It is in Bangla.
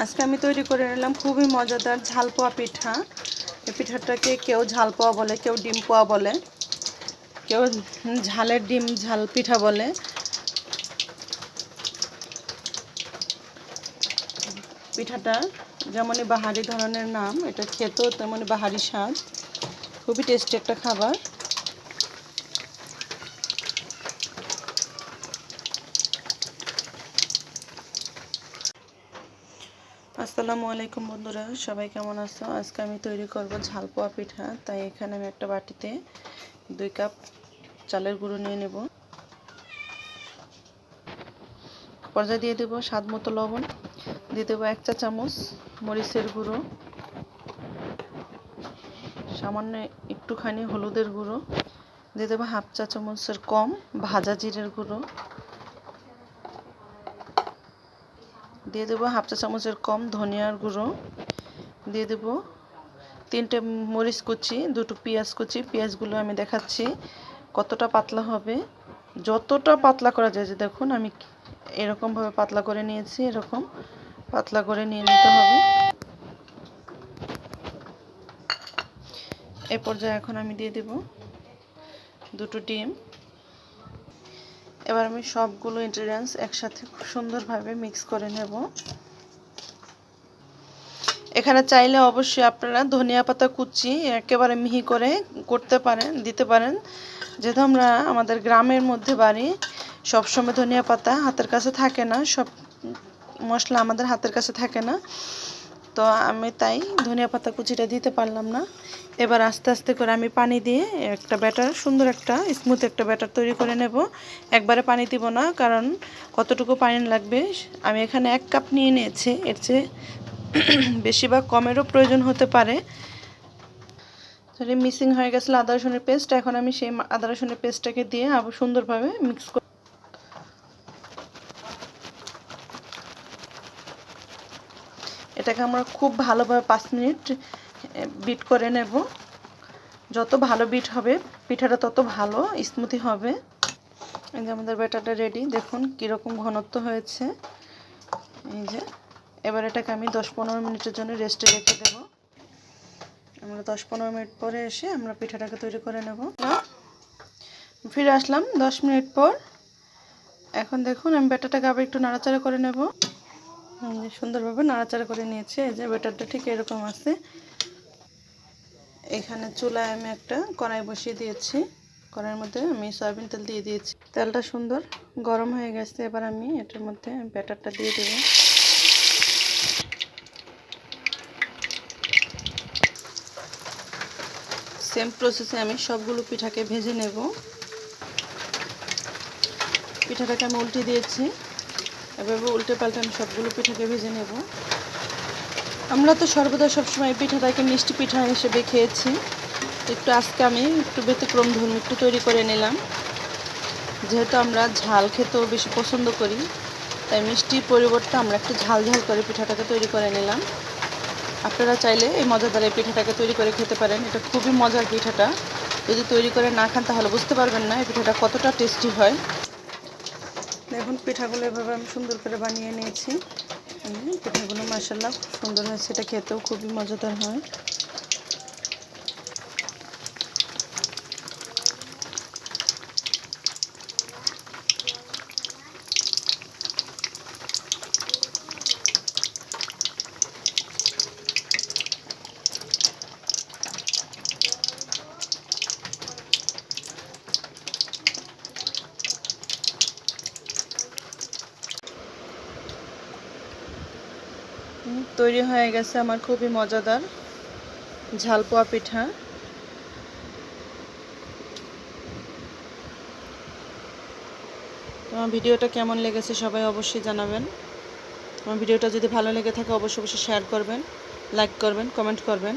আজকে আমি তৈরি করে নিলাম খুবই মজাদার ঝাল পোয়া পিঠা। এই পিঠাটাকে কেউ ঝাল পোয়া বলে, কেউ ডিম পোয়া বলে, কেউ ঝালের ডিম ঝাল পিঠা বলে। পিঠাটা যেমনই বাহারি ধরনের নাম, এটা খেতেও তেমনই বাহারি স্বাদ, খুবই টেস্টি একটা খাবার। আসসালামু আলাইকুম বন্ধুরা, সবাই কেমন আছো? আজকে আমি তৈরি করব ঝাল পোয়া পিঠা। তাই এখানে আমি একটা বাটিতে 2 কাপ চালের গুঁড়ো নিয়ে নেব। পর্যায়ে দিয়ে দেব স্বাদ মতো লবণ, দিয়ে দেবো 1 চা চামচ মরিচের গুঁড়ো, সামান্য একটুখানি হলুদের গুঁড়ো, দিয়ে দেবো 1/2 চা চামচের কম ভাজা জিরের গুঁড়ো, দিয়ে দেবো 1/2 চা চামচের কম ধনিয়ার গুঁড়ো, দিয়ে দেবো 3টে মরিচ কুচি, 2টো পেঁয়াজ কুচি। পেঁয়াজগুলো আমি দেখাচ্ছি কতটা পাতলা হবে, যতটা পাতলা করা যায়। যে দেখুন আমি এরকমভাবে পাতলা করে নিয়েছি, এরকম পাতলা করে নিয়ে নিতে হবে। এই পর্যায়ে এখন আমি দিয়ে দেব 2টো ডিম। এবার আমি সবগুলো ইনগ্রেডিয়েন্টস একসাথে খুব সুন্দরভাবে মিক্স করে নেব। এখানে চাইলে অবশ্যই আপনারা ধনিয়া পাতা কুচি একেবারে মিহি করে করতে পারেন, দিতে পারেন। যেহেতু আমাদের গ্রামের মধ্যে বাড়ি, সবসময় ধনিয়া পাতা হাতের কাছে থাকে না, সব মশলা আমাদের হাতের কাছে থাকে না, তো আমি তাই ধনিয়া পাতা কুচিটা দিতে পারলাম না। এবার আস্তে আস্তে করে আমি পানি দিয়ে একটা ব্যাটার, সুন্দর একটা স্মুথ একটা ব্যাটার তৈরি করে নেব। একবারে পানি দিব না, কারণ কতটুকু পানি লাগবে আমি এখানে 1 কাপ নিয়ে নিয়েছি, এর চেয়ে বেশি বা কমেরও প্রয়োজন হতে পারে। তাহলে মিক্সিং হয়ে গেছিল আদা রসুনের পেস্ট। এখন আমি সেই আদা রসুনের পেস্টটাকে দিয়ে আবার সুন্দরভাবে মিক্স করে এটাকে আমরা খুব ভালোভাবে 5 মিনিট বিট করে নেব। যত ভালো বিট হবে পিঠাটা তত ভালো স্মুথি হবে। এই যে আমাদের ব্যাটারটা রেডি, দেখুন কীরকম ঘনত্ব হয়েছে। এই যে এবার এটাকে আমি 10-15 মিনিটের জন্য রেস্টে রেখে দেব। আমরা 10-15 মিনিট পরে এসে আমরা পিঠাটাকে তৈরি করে নেব। ফিরে আসলাম 10 মিনিট পর। এখন দেখুন আমি ব্যাটারটাকে আবার একটু নাড়াচাড়া করে নেব। সুন্দরভাবে নাড়াচাড়া করে নিয়েছি। এই যে ব্যাটারটা ঠিক এরকম আছে। এখানে চুলায় আমি একটা কড়াই বসিয়ে দিয়েছি, কড়াইয়ের মধ্যে আমি সয়াবিন তেল দিয়ে দিয়েছি। তেলটা সুন্দর গরম হয়ে গেছে। এবার আমি এটার মধ্যে ব্যাটারটা দিয়ে দেব। সেম প্রসেসে আমি সবগুলো পিঠাকে ভেজে নেব। পিঠাটাকে আমি উল্টে দিয়েছি, এভাবে উল্টে পাল্টে আমি সবগুলো পিঠাকে ভেজে নেব। আমরা তো সর্বদা সবসময় পিঠাটাকে মিষ্টি পিঠা হিসেবে খেয়েছি, একটু আজকে আমি একটু ব্যতিক্রম ধর্মী একটু তৈরি করে নিলাম। যেহেতু আমরা ঝাল খেতেও বেশি পছন্দ করি, তাই মিষ্টির পরিবর্তে আমরা একটু ঝাল ঝাল করে পিঠাটাকে তৈরি করে নিলাম। আপনারা চাইলে এই মজাদার এই পিঠাটাকে তৈরি করে খেতে পারেন। এটা খুবই মজার পিঠাটা, যদি তৈরি করে না খান তাহলে বুঝতে পারবেন না এই পিঠাটা কতটা টেস্টি হয়। দেখুন পিঠাগুলো এভাবে আমি সুন্দর করে বানিয়ে নিয়েছি। পিঠাগুলো মাশাআল্লাহ খুব সুন্দর হয়েছে, এটা খেতেও খুবই মজাদার হয়। তৈরি হয়ে গেছে আমার খুবই মজাদার ঝাল পোয়া পিঠা। আমার ভিডিওটা কেমন লেগেছে সবাই অবশ্যই জানাবেন। আমার ভিডিওটা যদি ভালো লেগে থাকে অবশ্যই শেয়ার করবেন, লাইক করবেন, কমেন্ট করবেন।